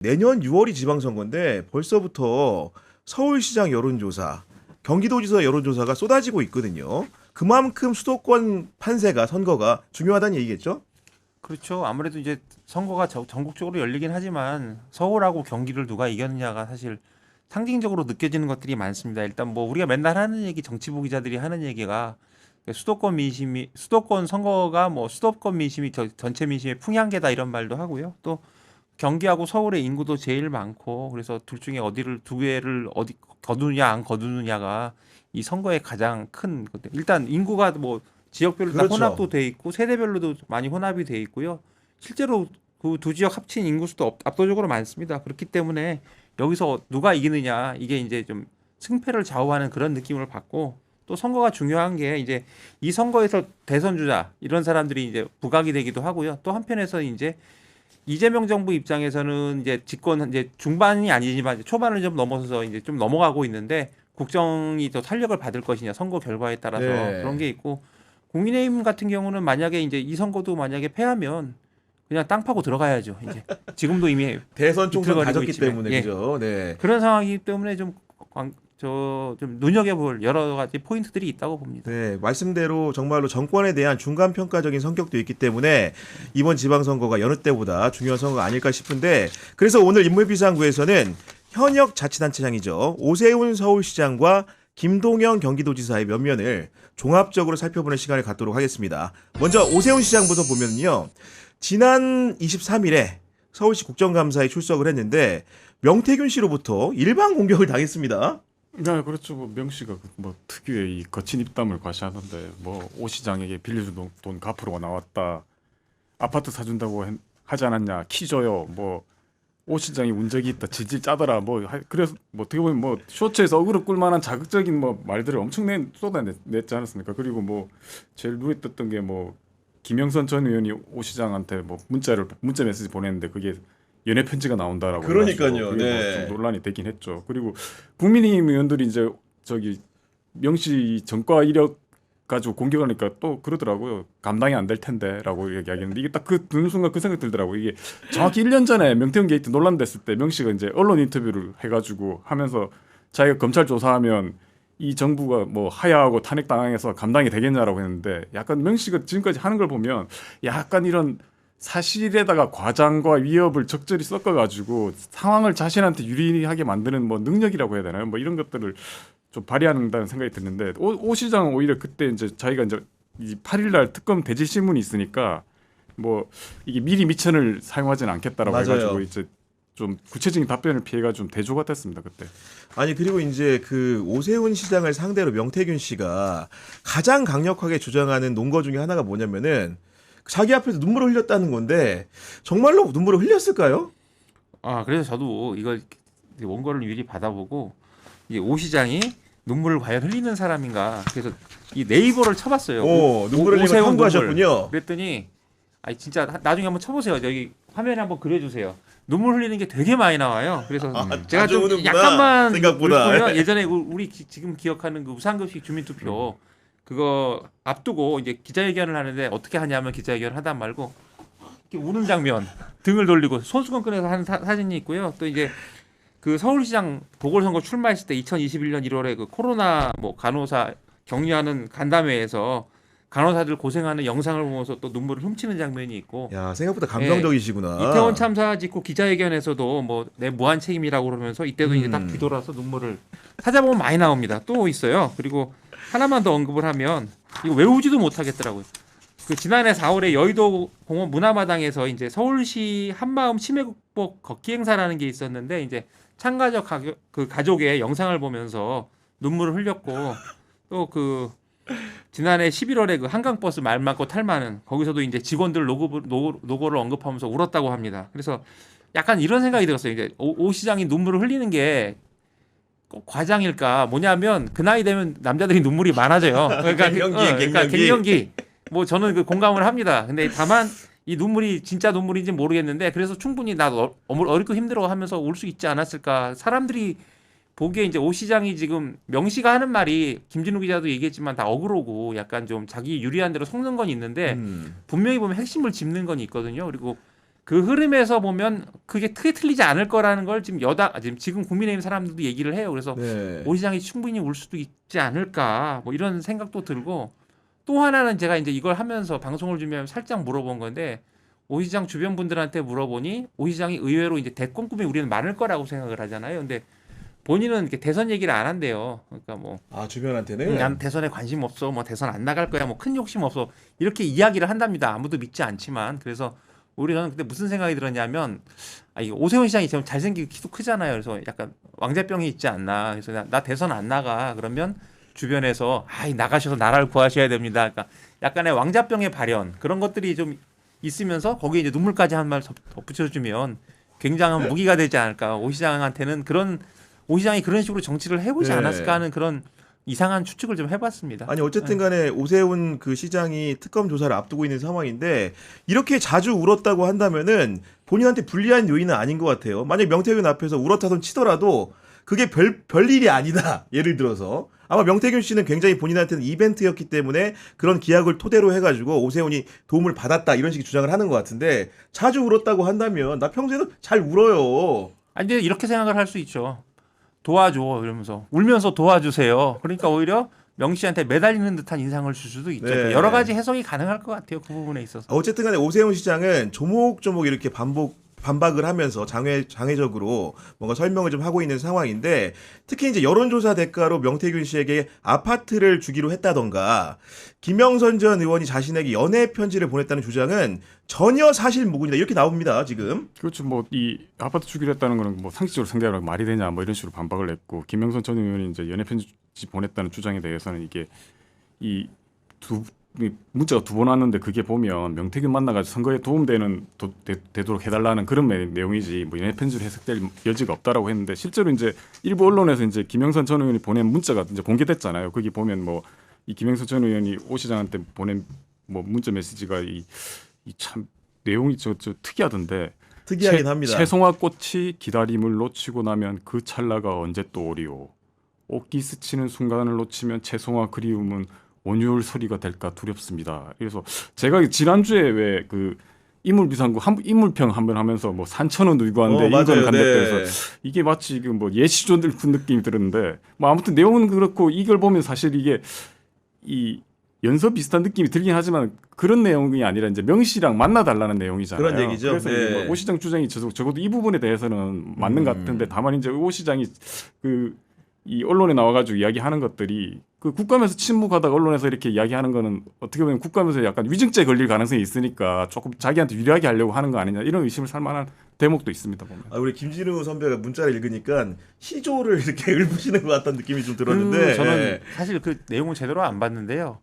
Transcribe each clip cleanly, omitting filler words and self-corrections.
내년 6월이 지방선거인데 벌써부터 서울시장 여론조사, 경기도지사 여론조사가 쏟아지고 있거든요. 그만큼 수도권 판세가 선거가 중요하다는 얘기겠죠? 그렇죠. 아무래도 이제 선거가 전국적으로 열리긴 하지만 서울하고 경기를 누가 이겼느냐가 사실 상징적으로 느껴지는 것들이 많습니다. 일단 뭐 우리가 맨날 하는 얘기, 정치부 기자들이 하는 얘기가 수도권 선거가 뭐 수도권 민심이 전체 민심의 풍향계다 이런 말도 하고요. 또 경기하고 서울의 인구도 제일 많고 그래서 둘 중에 두 개를 어디 거두느냐 안 거두느냐가 이 선거의 가장 큰 건데 일단 인구가 뭐 지역별로 다 그렇죠. 혼합도 돼 있고 세대별로도 많이 혼합이 돼 있고요. 실제로 그 두 지역 합친 인구 수도 압도적으로 많습니다. 그렇기 때문에 여기서 누가 이기느냐 이게 이제 좀 승패를 좌우하는 그런 느낌을 받고 또 선거가 중요한 게 이제 이 선거에서 대선 주자 이런 사람들이 이제 부각이 되기도 하고요. 또 한편에서 이제 이재명 정부 입장에서는 이제 집권 이제 중반이 아니지만 이제 초반을 좀 넘어서서 이제 좀 넘어가고 있는데 국정이 더 탄력을 받을 것이냐 선거 결과에 따라서 네. 그런 게 있고 국민의힘 같은 경우는 만약에 이제 이 선거도 만약에 패하면 그냥 땅 파고 들어가야죠. 이제 지금도 이미 대선 총선 이틀거리고 가졌기 있지만. 때문에 예. 그죠? 네. 그런 상황이기 때문에 좀 눈여겨볼 여러 가지 포인트들이 있다고 봅니다. 네, 말씀대로 정말로 정권에 대한 중간 평가적인 성격도 있기 때문에 이번 지방선거가 여느 때보다 중요한 선거가 아닐까 싶은데 그래서 오늘 인물비상구에서는 현역 자치단체장이죠. 오세훈 서울시장과 김동연 경기도지사의 면면을 종합적으로 살펴보는 시간을 갖도록 하겠습니다. 먼저 오세훈 시장부터 보면요. 지난 23일에 서울시 국정감사에 출석을 했는데 명태균 씨로부터 일방 공격을 당했습니다. 네, 그렇죠. 뭐 명 씨가 뭐 특유의 이 거친 입담을 과시하는데 뭐 오 시장에게 빌려준 돈 갚으러 나왔다. 아파트 사준다고 하지 않았냐? 키 줘요. 뭐 오 시장이 운적이 있다. 질질 짜더라. 그래서 뭐 어떻게 보면 뭐 쇼츠에서 어그로 끌만한 자극적인 뭐 말들을 엄청 쏟아냈지 않았습니까? 그리고 뭐 제일 눈에 떴던 게 뭐 김영선 전 의원이 오 시장한테 뭐 문자 메시지 보냈는데 그게 연애 편지가 나온다라고 그러니까요. 해가지고 그게 네. 뭐좀 논란이 되긴 했죠. 그리고 국민의힘 의원들이 이제 저기 명시 전과 이력 가지고 공격하니까 또 그러더라고요. 감당이 안 될 텐데라고 얘기하겠는데 이게 딱 그 듣는 순간 그 생각 들더라고요. 이게 정확히 1년 전에 명태균 게이트 논란 됐을 때 명시가 이제 언론 인터뷰를 해가지고 하면서 자기가 검찰 조사하면 이 정부가 뭐 하야하고 탄핵 당해서 감당이 되겠냐라고 했는데 약간 명시가 지금까지 하는 걸 보면 약간 이런 사실에다가 과장과 위협을 적절히 섞어가지고 상황을 자신한테 유리하게 만드는 뭐 능력이라고 해야 되나요? 뭐 이런 것들을 좀 발휘한다는 생각이 드는데 오 시장은 오히려 그때 이제 자기가 이제 이 8일날 특검 대질 신문이 있으니까 뭐 이게 미리 미천을 사용하지는 않겠다라고 맞아요. 해가지고 이제 좀 구체적인 답변을 피해가 좀 대조 같았습니다 그때. 아니 그리고 이제 그 오세훈 시장을 상대로 명태균 씨가 가장 강력하게 주장하는 논거 중에 하나가 뭐냐면은 자기 앞에서 눈물을 흘렸다는 건데 정말로 눈물을 흘렸을까요? 아 그래서 저도 이걸 원고를 미리 받아보고 이제 오 시장이 눈물을 과연 흘리는 사람인가 그래서 이 네이버를 쳐봤어요. 눈물 흘리면 오세훈 탐구하셨군요. 눈물. 그랬더니 아니 진짜 나중에 한번 쳐보세요. 여기 화면에 한번 그려주세요. 눈물 흘리는 게 되게 많이 나와요. 그래서 제가 자주 좀 우는구나, 약간만 생각보다. 읊으면 예전에 우리 지금 기억하는 그 우상급식 주민투표 그거 앞두고 이제 기자회견을 하는데 어떻게 하냐면 기자회견을 하다 말고 이렇게 우는 장면 등을 돌리고 손수건 꺼내서 한 사진이 있고요. 또 이제 그 서울시장 보궐선거 출마했을 때 2021년 1월에 그 코로나 뭐 간호사 격리하는 간담회에서 간호사들 고생하는 영상을 보면서 또 눈물을 훔치는 장면이 있고 야 생각보다 감성적이시구나. 이태원 참사 직후 기자회견에서도 뭐 내 무한 책임이라고 그러면서 이때도 이제 딱 뒤돌아서 눈물을 찾아보면 많이 나옵니다. 또 있어요. 그리고 하나만 더 언급을 하면 이거 외우지도 못하겠더라고요. 그 지난해 4월에 여의도 공원 문화마당에서 이제 서울시 한마음 치매 극복 걷기 행사라는 게 있었는데 이제 참가자 그 가족의 영상을 보면서 눈물을 흘렸고 또 그 지난해 11월에 그 한강버스 말 많고 탈 많은 거기서도 이제 직원들 노고를 언급하면서 울었다고 합니다. 그래서 약간 이런 생각이 들었어요. 이제 오 시장이 눈물을 흘리는 게 꼭 과장일까? 뭐냐면 그 나이 되면 남자들이 눈물이 많아져요. 그러니까 그러니까 갱년기. 뭐 저는 그 공감을 합니다. 근데 다만 이 눈물이 진짜 눈물인지 모르겠는데 그래서 충분히 나도 어렵고 힘들어하면서 울 수 있지 않았을까? 사람들이 보기에 이제 오 시장이 지금 명시가 하는 말이 김진우 기자도 얘기했지만 다 어그로고 약간 좀 자기 유리한 대로 속는 건 있는데 분명히 보면 핵심을 짚는 건 있거든요. 그리고 그 흐름에서 보면 그게 크게 틀리지 않을 거라는 걸 지금 국민의힘 사람들도 얘기를 해요. 그래서 네. 오 시장이 충분히 올 수도 있지 않을까 뭐 이런 생각도 들고 또 하나는 제가 이제 이걸 하면서 방송을 준비하면 살짝 물어본 건데 오 시장 주변 분들한테 물어보니 오 시장이 의외로 이제 대권 꿈이 우리는 많을 거라고 생각을 하잖아요. 근데 본인은 이렇게 대선 얘기를 안 한대요. 그러니까 뭐 아 주변한테는 난 대선에 관심 없어, 뭐 대선 안 나갈 거야, 뭐 큰 욕심 없어 이렇게 이야기를 한답니다. 아무도 믿지 않지만 그래서 우리는 그때 무슨 생각이 들었냐면 이 오세훈 시장이 지금 잘생기고 키도 크잖아요. 그래서 약간 왕자병이 있지 않나. 그래서 나 대선 안 나가 그러면 주변에서 나가셔서 나라를 구하셔야 됩니다. 그러니까 약간의 왕자병의 발현 그런 것들이 좀 있으면서 거기에 이제 눈물까지 한 말 덧붙여주면 굉장한 무기가 되지 않을까. 오 시장한테는 오 시장이 그런 식으로 정치를 해보지 네. 않았을까 하는 그런 이상한 추측을 좀 해봤습니다. 아니 어쨌든 간에 오세훈 그 시장이 특검 조사를 앞두고 있는 상황인데 이렇게 자주 울었다고 한다면은 본인한테 불리한 요인은 아닌 것 같아요. 만약 명태균 앞에서 울었다손 치더라도 그게 별일이 아니다. 예를 들어서 아마 명태균 씨는 굉장히 본인한테는 이벤트였기 때문에 그런 기약을 토대로 해가지고 오세훈이 도움을 받았다 이런 식의 주장을 하는 것 같은데 자주 울었다고 한다면 나 평소에도 잘 울어요. 아니 근데 이렇게 생각을 할 수 있죠. 도와줘 이러면서 울면서 도와주세요. 그러니까 오히려 명 씨한테 매달리는 듯한 인상을 줄 수도 있죠. 네. 여러 가지 해석이 가능할 것 같아요. 그 부분에 있어서. 어쨌든 간에 오세훈 시장은 조목조목 이렇게 반박을 하면서 장외적으로 뭔가 설명을 좀 하고 있는 상황인데 특히 이제 여론조사 대가로 명태균 씨에게 아파트를 주기로 했다던가 김영선 전 의원이 자신에게 연애 편지를 보냈다는 주장은 전혀 사실 무근이다 이렇게 나옵니다 지금. 그렇죠. 뭐 이 아파트 주기로 했다는 거는 뭐 상식적으로 생각하면 말이 되냐 뭐 이런 식으로 반박을 했고 김영선 전 의원이 이제 연애 편지 보냈다는 주장에 대해서는 이게 이 문자가 두 번 왔는데 그게 보면 명태균 만나가지고 선거에 도움되는 되도록 해달라는 그런 내용이지 뭐 연애 편지로 해석될 여지가 없다라고 했는데 실제로 이제 일부 언론에서 이제 김영선 전 의원이 보낸 문자가 이제 공개됐잖아요. 거기 보면 뭐 이 김영선 전 의원이 오 시장한테 보낸 뭐 문자 메시지가 이 참 내용이 저 특이하던데. 특이하긴 합니다. 채송화 꽃이 기다림을 놓치고 나면 그 찰나가 언제 또 오리오. 옷기 스치는 순간을 놓치면 채송화 그리움은 온유울 소리가 될까 두렵습니다. 그래서 제가 지난주에 왜 그 인물비상구 인물평 한번 하면서 뭐 산천어 누이고 하는데 이건 간다 그래서 이게 마치 지금 뭐 예시존 분 느낌이 들었는데 뭐 아무튼 내용은 그렇고 이걸 보면 사실 이게 이 연서 비슷한 느낌이 들긴 하지만 그런 내용이 아니라 이제 명 씨랑 만나달라는 내용이잖아요. 그런 얘기죠. 그래서 네. 오 시장 주장이 적어도 이 부분에 대해서는 맞는 것 같은데 다만 이제 오 시장이 이 언론에 나와가지고 이야기하는 것들이 그 국감에서 침묵하다가 언론에서 이렇게 이야기하는 거는 어떻게 보면 국감에서 약간 위증죄 걸릴 가능성이 있으니까 조금 자기한테 유리하게 하려고 하는 거 아니냐 이런 의심을 살 만한 대목도 있습니다 보면. 우리 김진우 선배가 문자를 읽으니까 시조를 이렇게 읊으시는 것 같다는 느낌이 좀 들었는데 저는 사실 그 내용을 제대로 안 봤는데요.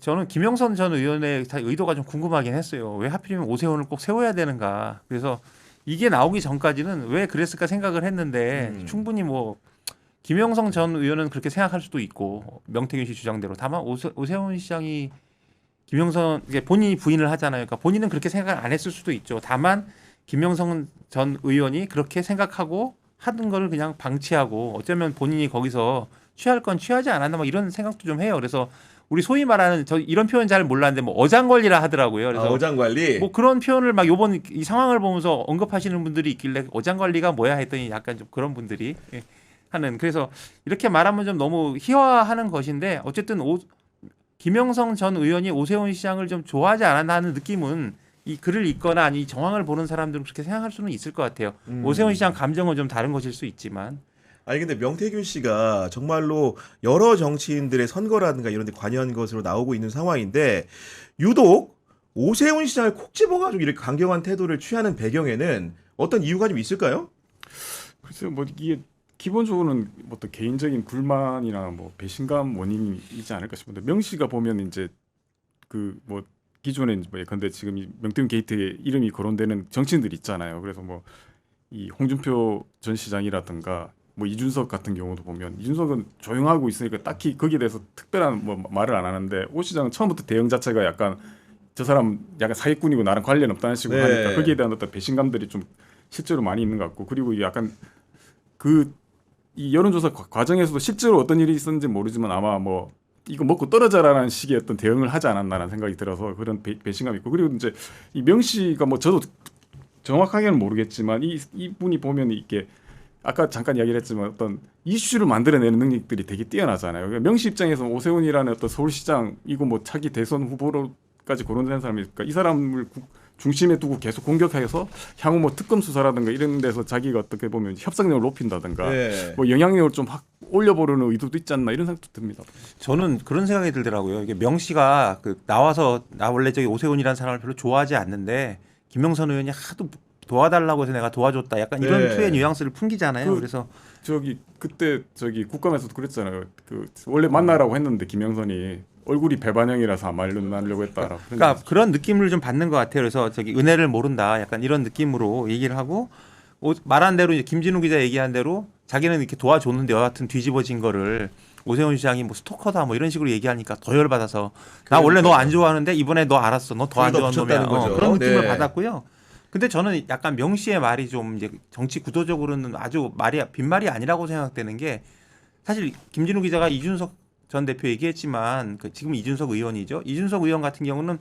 저는 김영선 전 의원의 의도가 좀 궁금하긴 했어요. 왜 하필이면 오세훈을 꼭 세워야 되는가. 그래서 이게 나오기 전까지는 왜 그랬을까 생각을 했는데 충분히 뭐 김영선 전 의원은 그렇게 생각할 수도 있고 명태균 씨 주장대로 다만 오세훈 시장이 김영선 본인이 부인을 하잖아요. 그러니까 본인은 그렇게 생각을 안 했을 수도 있죠. 다만 김영선 전 의원이 그렇게 생각하고 하는 걸 그냥 방치하고 어쩌면 본인이 거기서 취할 건 취하지 않았나 뭐 이런 생각도 좀 해요. 그래서 우리 소위 말하는 저 이런 표현 잘 몰랐는데 뭐 어장관리라 하더라고요. 그래서 어장관리. 뭐 그런 표현을 막 요번 이 상황을 보면서 언급하시는 분들이 있길래 어장관리가 뭐야 했더니 약간 좀 그런 분들이 하는 그래서 이렇게 말하면 좀 너무 희화하는 것인데 어쨌든 김영성 전 의원이 오세훈 시장을 좀 좋아하지 않았나 하는 느낌은 이 글을 읽거나 아니 이 정황을 보는 사람들은 그렇게 생각할 수는 있을 것 같아요. 오세훈 시장 감정은 좀 다른 것일 수 있지만. 아니 근데 명태균 씨가 정말로 여러 정치인들의 선거라든가 이런 데 관여한 것으로 나오고 있는 상황인데 유독 오세훈 시장을 콕 집어가지고 이렇게 강경한 태도를 취하는 배경에는 어떤 이유가 좀 있을까요? 글쎄요, 뭐 이게 기본적으로는 어떤 개인적인 불만이나 뭐 배신감 원인이지 않을까 싶은데 명 씨가 보면 이제 그 뭐 기존에 뭐 예컨대 지금 이 명태균 게이트에 이름이 거론되는 정치인들 있잖아요. 그래서 뭐 이 홍준표 전 시장이라든가 뭐 이준석 같은 경우도 보면 이준석은 조용하고 있으니까 딱히 거기에 대해서 특별한 뭐 말을 안 하는데 오 시장은 처음부터 대응 자체가 약간 저 사람 약간 사기꾼이고 나랑 관련 없다는 식으로 하니까 거기에 대한 어떤 배신감들이 좀 실제로 많이 있는 것 같고 그리고 약간 이 여론조사 과정에서도 실제로 어떤 일이 있었는지 모르지만 아마 뭐 이거 먹고 떨어져라는 식의 어떤 대응을 하지 않았나라는 생각이 들어서 그런 배신감이 있고 그리고 이제 이 명 씨가 뭐 저도 정확하게는 모르겠지만 이분이 보면 이게 아까 잠깐 이야기를 했지만 어떤 이슈를 만들어내는 능력들이 되게 뛰어나잖아요. 그러니까 명 씨 입장에서 오세훈이라는 어떤 서울시장 이거 뭐 차기 대선 후보로까지 거론된 사람이니까 이 사람을 중심에 두고 계속 공격해서 향후 뭐 특검 수사라든가 이런 데서 자기가 어떻게 보면 협상력을 높인다든가 네. 뭐 영향력을 좀 확 올려보려는 의도도 있지 않나 이런 생각도 듭니다. 저는 그런 생각이 들더라고요. 이게 명 씨가 나와서 나 원래 저기 오세훈이라는 사람을 별로 좋아하지 않는데 김영선 의원이 하도 도와달라고 해서 내가 도와줬다. 약간 이런 네. 투의 뉘앙스를 풍기잖아요. 그래서 그때 국감에서도 그랬잖아요. 원래 만나라고 했는데 김영선이 얼굴이 배반형이라서 안 만나려고 했다라고. 그러니까 그런 느낌을 좀 받는 것 같아요. 그래서 은혜를 모른다. 약간 이런 느낌으로 얘기를 하고 말한 대로 이제 김진우 기자 얘기한 대로 자기는 이렇게 도와줬는데 여하튼 뒤집어진 거를 오세훈 시장이 뭐 스토커다 뭐 이런 식으로 얘기하니까 더 열받아서 나 원래 너 안 좋아하는데 이번에 너 알았어. 너 더 안 좋아하는 놈이야. 그런 느낌을 네. 받았고요. 근데 저는 약간 명 씨의 말이 좀 이제 정치 구도적으로는 아주 빈말이 아니라고 생각되는 게 사실 김진우 기자가 이준석 전 대표 얘기했지만 지금 이준석 의원이죠. 이준석 의원 같은 경우는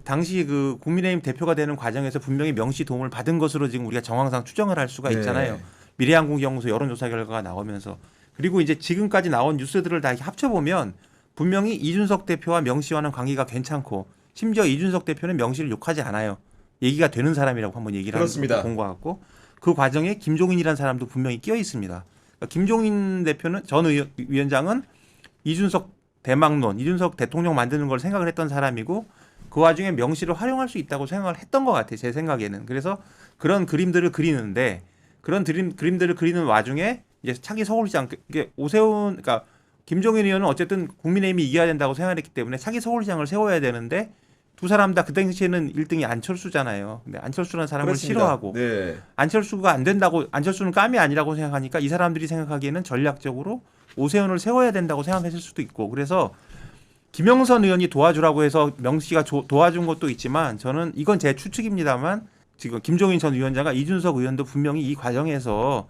당시 국민의힘 대표가 되는 과정에서 분명히 명 씨 도움을 받은 것으로 지금 우리가 정황상 추정을 할 수가 있잖아요. 네. 미래한국연구소 여론조사 결과가 나오면서 그리고 이제 지금까지 나온 뉴스들을 다 합쳐보면 분명히 이준석 대표와 명 씨와는 관계가 괜찮고 심지어 이준석 대표는 명 씨를 욕하지 않아요. 얘기가 되는 사람이라고 한번 얘기를 본 것 같고 그 과정에 김종인이라는 사람도 분명히 끼어 있습니다. 그러니까 김종인 대표는 전 위원장은 이준석 대망론, 이준석 대통령 만드는 걸 생각을 했던 사람이고 그 와중에 명 씨를 활용할 수 있다고 생각을 했던 것 같아요. 제 생각에는. 그래서 그런 그림들을 그리는데 그런 그림들을 그리는 와중에 이제 차기 서울시장 이게 오세훈 그러니까 김종인 의원은 어쨌든 국민의힘이 이겨야 된다고 생각했기 때문에 차기 서울시장을 세워야 되는데 두 사람 다 그 당시에는 1등이 안철수잖아요. 근데 안철수라는 사람을 그렇습니다. 싫어하고 네. 안철수가 안 된다고 안철수는 깜이 아니라고 생각하니까 이 사람들이 생각하기에는 전략적으로 오세훈을 세워야 된다고 생각했을 수도 있고 그래서 김영선 의원이 도와주라고 해서 명 씨가 도와준 것도 있지만 저는 이건 제 추측입니다만 지금 김종인 전 위원장과 이준석 의원도 분명히 이 과정에서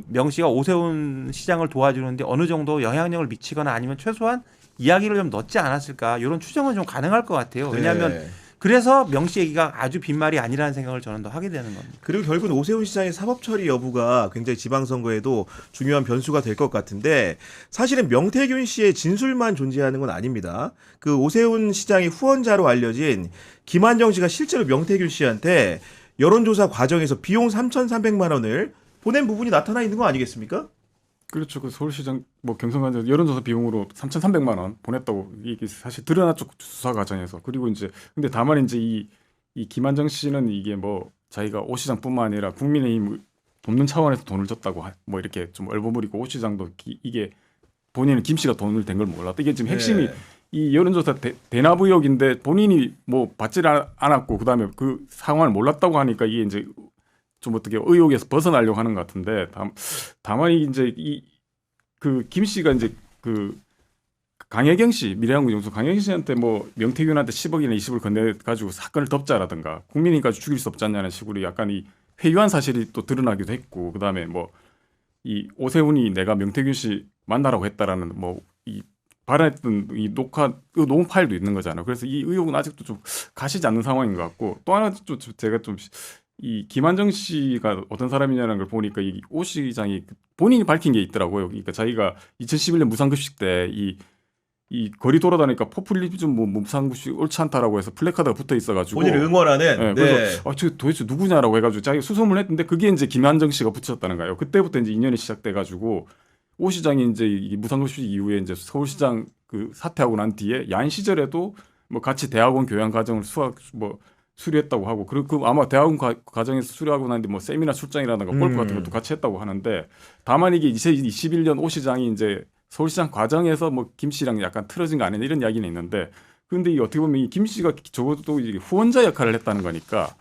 명 씨가 오세훈 시장을 도와주는데 어느 정도 영향력을 미치거나 아니면 최소한 이야기를 좀 넣지 않았을까 이런 추정은 좀 가능할 것 같아요. 왜냐하면 네. 그래서 명 씨 얘기가 아주 빈말이 아니라는 생각을 저는 더 하게 되는 겁니다. 그리고 결국은 오세훈 시장의 사법 처리 여부가 굉장히 지방선거에도 중요한 변수가 될 것 같은데 사실은 명태균 씨의 진술만 존재하는 건 아닙니다. 그 오세훈 시장의 후원자로 알려진 김한정 씨가 실제로 명태균 씨한테 여론조사 과정에서 비용 3,300만 원을 보낸 부분이 나타나 있는 거 아니겠습니까? 그렇죠. 서울시장 뭐 경선관전 여론조사 비용으로 3,300만 원 보냈다고 이게 사실 드러났죠 수사 과정에서. 그리고 이제 근데 다만 이제 이 김한정 씨는 이게 뭐 자기가 오 시장뿐만 아니라 국민의힘 돕는 차원에서 돈을 줬다고 뭐 이렇게 좀 얼버무리고 오 시장도 이게 본인은 김 씨가 돈을 댄 걸 몰랐다. 이게 지금 핵심이 네. 이 여론조사 대납 의혹인데 본인이 뭐 받지를 않았고 그다음에 그 상황을 몰랐다고 하니까 이게 이제 좀 어떻게 의혹에서 벗어나려고 하는 것 같은데 다만 이제 김 씨가 이제 강혜경 씨 미래한국연구소 강혜경 씨한테 뭐 명태균한테 10억이나 20을 건네 가지고 사건을 덮자라든가 국민이니까 죽일 수 없지 않냐는 식으로 약간 이 회유한 사실이 또 드러나기도 했고 그다음에 뭐 이 오세훈이 내가 명태균 씨 만나라고 했다라는 뭐 이 발언했던 이 녹음 파일도 있는 거잖아요. 그래서 이 의혹은 아직도 좀 가시지 않는 상황인 것 같고 또 하나 좀 제가 좀 이 김한정 씨가 어떤 사람이냐는 걸 보니까 이 오 시장이 본인이 밝힌 게 있더라고요. 그러니까 자기가 2011년 무상급식 때 이 거리 돌아다니까 포퓰리즘 뭐 무상급식 옳지 않다라고 해서 플래카드가 붙어 있어가지고 본인을 응원하는. 네, 그래서 저 도대체 누구냐라고 해가지고 자기 수소문을 했는데 그게 이제 김한정 씨가 붙였다는 거예요. 그때부터 이제 인연이 시작돼가지고 오 시장이 이제 이 무상급식 이후에 이제 서울시장 사퇴하고 난 뒤에 야인 시절에도 뭐 같이 대학원 교양 과정을 수료했다고 하고 그리고 아마 대학원 과정에서 수료하고 난 뒤 뭐 세미나 출장이라든가 골프 같은 것도 같이 했다고 하는데 다만 이게 2021년 오 시장이 이제 서울시장 과정에서 뭐 김 씨랑 약간 틀어진 거 아니냐 이런 이야기는 있는데 그런데 이 어떻게 보면 이 김 씨가 적어도 이제 후원자 역할을 했다는 거니까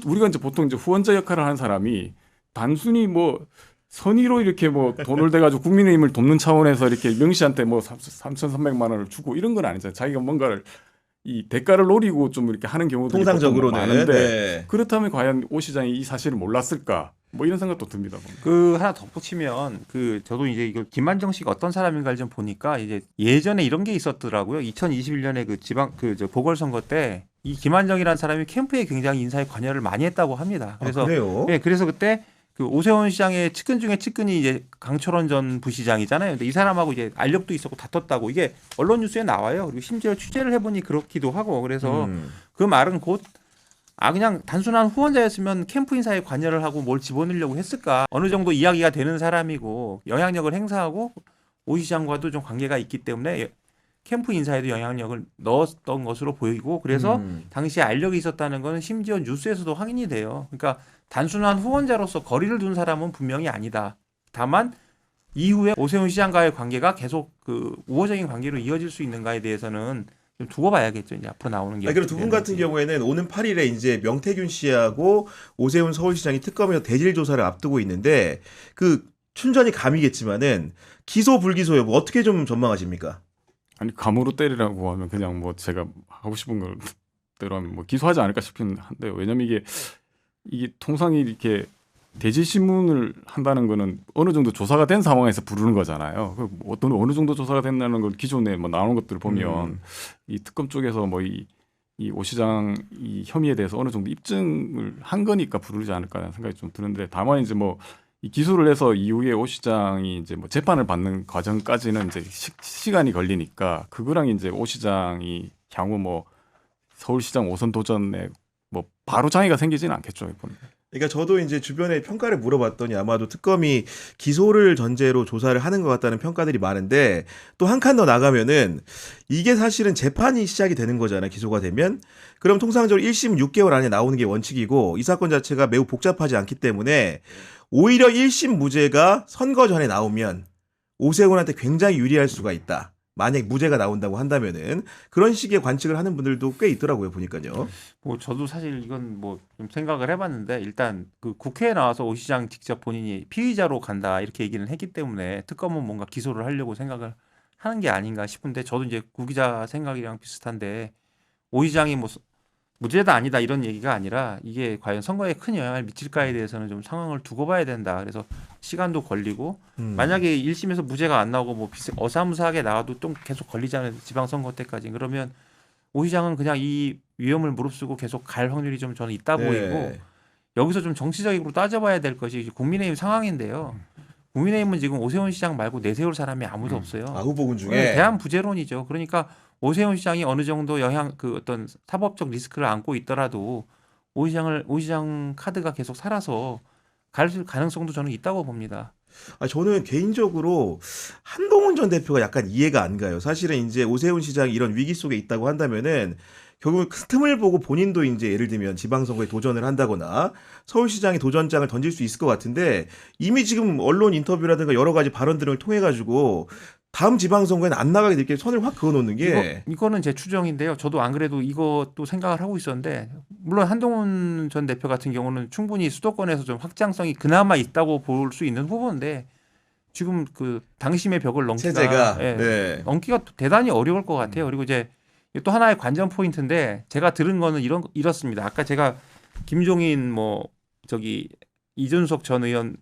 우리가 이제 보통 이제 후원자 역할을 하는 사람이 단순히 뭐 선의로 이렇게 뭐 돈을 대가지고 국민의힘을 돕는 차원에서 이렇게 명 씨한테 뭐 3,300만 원을 주고 이런 건 아니잖아요. 자기가 뭔가를 이 대가를 노리고 좀 이렇게 하는 경우도 통상적으로는 많은데 네. 그렇다면 과연 오 시장이 이 사실을 몰랐을까? 뭐 이런 생각도 듭니다. 보면. 그 하나 덧붙이면 그 저도 이제 이걸 김만정 씨가 어떤 사람인가를 좀 보니까 이제 예전에 이런 게 있었더라고요. 2021년에 그 지방 그 저 보궐선거 때 이 김만정이라는 사람이 캠프에 굉장히 인사에 관여를 많이 했다고 합니다. 그래서 그래요? 예, 그래서 그때 그 오세훈 시장의 측근 중에 측근이 이제 강철원 전 부시장이잖아요. 근데 이 사람하고 이제 알력도 있었고 다퉜다고 이게 언론 뉴스에 나와요. 그리고 심지어 취재를 해보니 그렇기도 하고 그래서 그 말은 곧 그냥 단순한 후원자였으면 캠프 인사에 관여를 하고 뭘 집어넣으려고 했을까? 어느 정도 이야기가 되는 사람이고 영향력을 행사하고 오 시장과도 좀 관계가 있기 때문에 캠프 인사에도 영향력을 넣었던 것으로 보이고 그래서 당시에 알력이 있었다는 것은 심지어 뉴스에서도 확인이 돼요. 그러니까 단순한 후원자로서 거리를 둔 사람은 분명히 아니다. 다만 이후에 오세훈 시장과의 관계가 계속 그 우호적인 관계로 이어질 수 있는가에 대해서는 좀 두고 봐야겠죠. 이제 앞으로 나오는 게. 그럼 두 분 같은 경우에는 오는 8일에 이제 명태균 씨하고 오세훈 서울시장이 특검에서 대질 조사를 앞두고 있는데 그 춘전이 감이겠지만은 기소 불기소 여부 어떻게 좀 전망하십니까? 아니 감으로 때리라고 하면 그냥 뭐 제가 하고 싶은 걸 대로 하면 뭐 기소하지 않을까 싶긴 한데요. 왜냐면 이게 통상 이렇게 대질 신문을 한다는 거는 어느 정도 조사가 된 상황에서 부르는 거잖아요. 어느 정도 조사가 됐다는 걸 기존에 뭐 나오는 것들을 보면 이 특검 쪽에서 뭐 이 오 시장 이 혐의에 대해서 어느 정도 입증을 한 거니까 부르지 않을까 생각이 좀 드는데 다만 이제 뭐 이 기소를 해서 이후에 오 시장이 이제 뭐 재판을 받는 과정까지는 이제 시간이 걸리니까 그거랑 이제 오 시장이 향후 뭐 서울시장 5선 도전에 뭐 바로 장애가 생기지는 않겠죠. 보면. 그러니까 저도 이제 주변에 평가를 물어봤더니 아마도 특검이 기소를 전제로 조사를 하는 것 같다는 평가들이 많은데 또 한 칸 더 나가면은 이게 사실은 재판이 시작이 되는 거잖아요. 기소가 되면. 그럼 통상적으로 1심 6개월 안에 나오는 게 원칙이고 이 사건 자체가 매우 복잡하지 않기 때문에 오히려 1심 무죄가 선거 전에 나오면 오세훈한테 굉장히 유리할 수가 있다. 만약 무죄가 나온다고 한다면은 그런 식의 관측을 하는 분들도 꽤 있더라고요. 보니까요. 뭐 저도 사실 이건 뭐 좀 생각을 해봤는데 일단 그 국회에 나와서 오 시장 직접 본인이 피의자로 간다 이렇게 얘기는 했기 때문에 특검은 뭔가 기소를 하려고 생각을 하는 게 아닌가 싶은데 저도 이제 구 기자 생각이랑 비슷한데 오 시장이 뭐 무죄다 아니다 이런 얘기가 아니라 이게 과연 선거에 큰 영향을 미칠까에 대해서는 좀 상황을 두고 봐야 된다. 그래서 시간도 걸리고 만약에 1심에서 무죄가 안 나오고 뭐 어사무사하게 나와도 좀 계속 걸리잖아요. 지방선거 때까지. 그러면 오 시장은 그냥 이 위험을 무릅쓰고 계속 갈 확률이 좀 저는 있다 보이고 여기서 좀 정치적으로 따져봐야 될 것이 국민의힘 상황인데요. 국민의힘은 지금 오세훈 시장 말고 내세울 사람이 아무도 없어요. 후보군 중에 대한 부재론이죠. 그러니까 오세훈 시장이 어느 정도 그 어떤 사법적 리스크를 안고 있더라도 오 시장 카드가 계속 살아서 갈 가능성도 저는 있다고 봅니다. 저는 개인적으로 한동훈 전 대표가 약간 이해가 안 가요. 사실은 이제 오세훈 시장이 이런 위기 속에 있다고 한다면은 결국 틈을 보고 본인도 이제 예를 들면 지방선거에 도전을 한다거나 서울시장에 도전장을 던질 수 있을 것 같은데 이미 지금 언론 인터뷰라든가 여러 가지 발언들을 통해 가지고 다음 지방선거에는 안 나가게 이렇게 선을 확 그어놓는 게 이거는 제 추정인데요. 저도 안 그래도 이것도 생각을 하고 있었는데 물론 한동훈 전 대표 같은 경우는 충분히 수도권에서 좀 확장성이 그나마 있다고 볼 수 있는 후보인데 지금 그 당심의 벽을 체제가 넘기가 대단히 어려울 것 같아요. 그리고 이제 또 하나의 관전 포인트인데 제가 들은 거는 이렇습니다. 아까 제가 김종인 뭐 저기 이준석 의원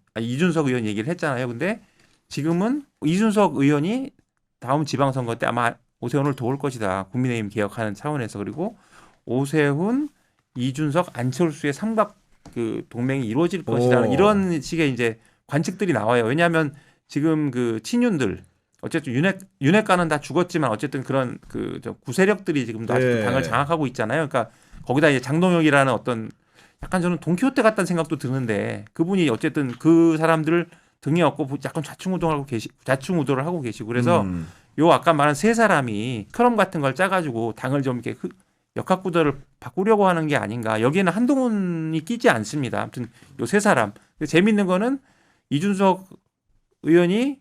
얘기를 했잖아요. 근데 지금은 이준석 의원이 다음 지방선거 때 아마 오세훈을 도울 것이다. 국민의힘 개혁하는 차원에서. 그리고 오세훈, 이준석, 안철수의 삼각 그 동맹이 이루어질 것이다. 이런 식의 이제 관측들이 나와요. 왜냐하면 지금 그 친윤들 어쨌든 윤핵관은 다 죽었지만 어쨌든 그런 저 구세력들이 지금도 아직도 당을 장악하고 있잖아요. 그러니까 거기다 이제 장동혁이라는 어떤 약간 저는 돈키호테 같다는 생각도 드는데 그분이 어쨌든 그 사람들을 등에 업고 약간 좌충우돌을 하고 계시고 그래서 요 아까 말한 세 사람이 크럼 같은 걸 짜가지고 당을 좀 이렇게 역학구도를 바꾸려고 하는 게 아닌가. 여기에는 한동훈이 끼지 않습니다. 아무튼 요 세 사람. 재밌는 거는 이준석 의원이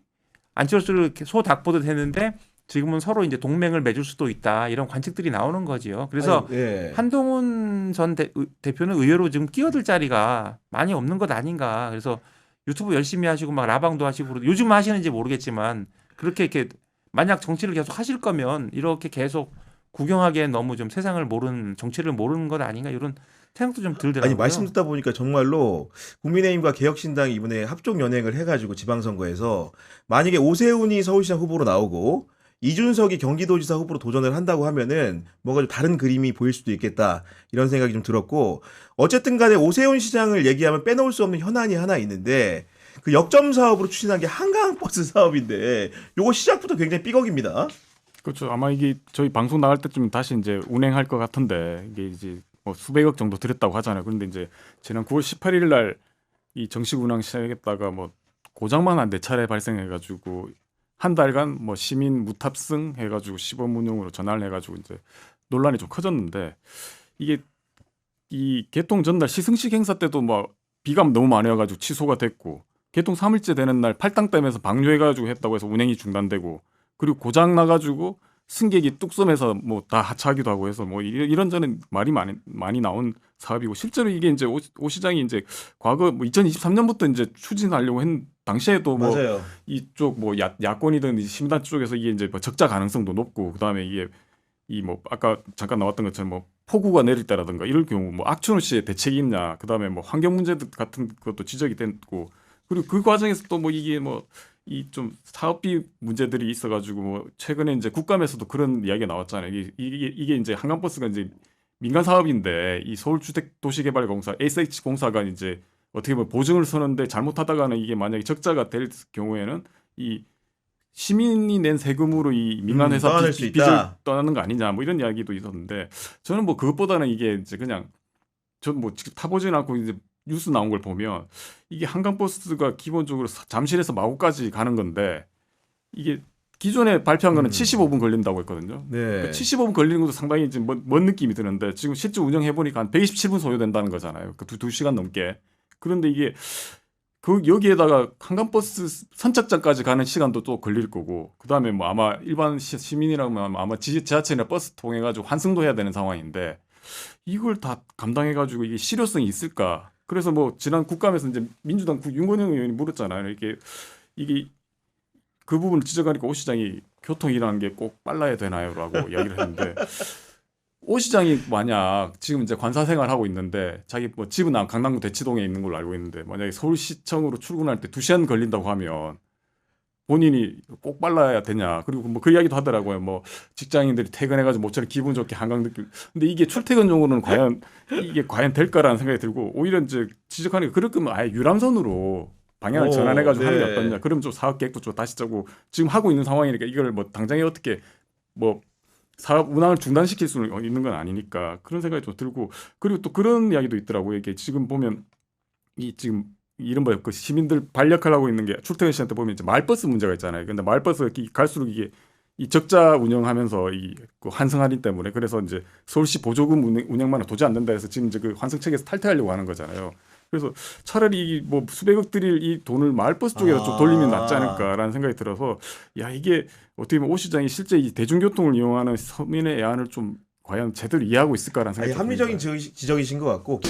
안철수를 이렇게 소닥보듯 했는데 지금은 서로 이제 동맹을 맺을 수도 있다. 이런 관측들이 나오는 거지요. 그래서 한동훈 전 대표는 의외로 지금 끼어들 자리가 많이 없는 것 아닌가. 그래서 유튜브 열심히 하시고 막 라방도 하시고 요즘 하시는지 모르겠지만 그렇게 이렇게 만약 정치를 계속 하실 거면 이렇게 계속 구경하기엔 너무 좀 세상을 모르는 정치를 모르는 것 아닌가 이런 생각도 좀 들더라고요. 아니 말씀 듣다 보니까 정말로 국민의힘과 개혁신당이 이번에 합종 연행을 해가지고 지방선거에서 만약에 오세훈이 서울시장 후보로 나오고 이준석이 경기도지사 후보로 도전을 한다고 하면은 뭔가 좀 다른 그림이 보일 수도 있겠다 이런 생각이 좀 들었고 어쨌든 간에 오세훈 시장을 얘기하면 빼놓을 수 없는 현안이 하나 있는데 그 역점 사업으로 추진한 게 한강버스 사업인데 요거 시작부터 굉장히 삐걱입니다. 그렇죠. 아마 이게 저희 방송 나갈 때쯤 다시 이제 운행할 것 같은데 이게 이제 뭐 수백억 정도 들였다고 하잖아요. 그런데 이제 지난 9월 18일 날 이 정식 운항 시작했다가 뭐 고장만 한 4차례 발생해가지고 한 달간 뭐 시민 무탑승 해가지고 시범 운용으로 전환을 해가지고 이제 논란이 좀 커졌는데 이게 이 개통 전날 시승식 행사 때도 뭐 비가 너무 많이 와가지고 취소가 됐고 개통 3일째 되는 날 팔당댐에서 방류해가지고 했다고 해서 운행이 중단되고 그리고 고장 나가지고 승객이 뚝섬에서 뭐 다 하차하기도 하고 해서 뭐 이런저런 말이 많이 나온 사업이고 실제로 이게 이제 오 시장이 이제 과거 뭐 2023년부터 이제 추진하려고 했 당시에도 뭐 맞아요. 이쪽 뭐 야권이든 시민단 쪽에서 이게 이제 뭐 적자 가능성도 높고 그다음에 이게 이 뭐 아까 잠깐 나왔던 것처럼 뭐 폭우가 내릴 때라든가 이럴 경우 뭐 악천후 시에 대책이 있냐 그다음에 뭐 환경 문제 같은 것도 지적이 됐고 그리고 그 과정에서 또 뭐 이게 뭐 이 좀 사업비 문제들이 있어가지고 뭐 최근에 이제 국감에서도 그런 이야기가 나왔잖아요. 이게 이제 한강버스가 이제 민간 사업인데 이 서울주택도시개발공사 SH공사가 이제 어떻게 보면 보증을 서는데 잘못하다가는 이게 만약에 적자가 될 경우에는 이 시민이 낸 세금으로 이 민간 회사 떠날 수 빚을 있다. 떠나는 거 아니냐 뭐 이런 이야기도 있었는데 저는 뭐 그것보다는 이게 이제 그냥 전 뭐 직접 타보지는 않고 이제 뉴스 나온 걸 보면 이게 한강버스가 기본적으로 잠실에서 마곡까지 가는 건데 이게 기존에 발표한 거는 75분 걸린다고 했거든요. 네. 75분 걸리는 것도 상당히 지금 먼 느낌이 드는데 지금 실제 운영해 보니까 한 127분 소요된다는 거잖아요. 그 2시간 넘게. 그런데 이게 그 여기에다가 한강버스 선착장까지 가는 시간도 또 걸릴 거고 그다음에 뭐 아마 일반 시민이라면 아마 지하철이나 버스 통해 가지고 환승도 해야 되는 상황인데 이걸 다 감당해 가지고 이게 실효성이 있을까? 그래서 뭐 지난 국감에서 이제 민주당 윤건영 의원이 물었잖아요. 이게 그 부분을 지적하니까 오 시장이 교통이라는 게 꼭 빨라야 되나요?라고 이야기를 했는데 오 시장이 만약 지금 이제 관사 생활하고 있는데 자기 뭐 집은 강남구 대치동에 있는 걸로 알고 있는데 만약에 서울시청으로 출근할 때 2시간 걸린다고 하면 본인이 꼭 빨라야 되냐 그리고 뭐 그 이야기도 하더라고요. 뭐 직장인들이 퇴근해가지고 모처럼 기분 좋게 한강 느낌. 근데 이게 출퇴근용으로는 과연 될까라는 생각이 들고 오히려 이제 지적하니까 그럴 거면 아예 유람선으로 방향을 전환해가지고 하는 게 네. 어떠냐. 그럼 좀 사업 계획도 좀 다시 짜고 지금 하고 있는 상황이니까 이걸 뭐 당장에 어떻게 뭐 사업 운항을 중단시킬 수는 있는 건 아니니까 그런 생각이 좀 들고 그리고 또 그런 이야기도 있더라고요. 이게 지금 보면 이 지금 이른바 그 시민들 반역하려고 있는 게 출퇴근 시간 때 보면 이제 말버스 문제가 있잖아요. 근데 말버스가 갈수록 이게 이 적자 운영하면서 그 환승 할인 때문에 그래서 이제 서울시 보조금 운영만 도저히 안 된다 해서 지금 이제 그 환승 체계에서 탈퇴하려고 하는 거잖아요. 그래서 차라리 뭐 수백억 들일 이 돈을 마을버스 쪽에다 좀 돌리면 낫지 않을까라는 생각이 들어서 야 이게 어떻게 보면 오 시장이 실제 이 대중교통을 이용하는 서민의 애안을 좀 과연 제대로 이해하고 있을까라는 생각이 아니, 합리적인 듭니다. 지적이신 것 같고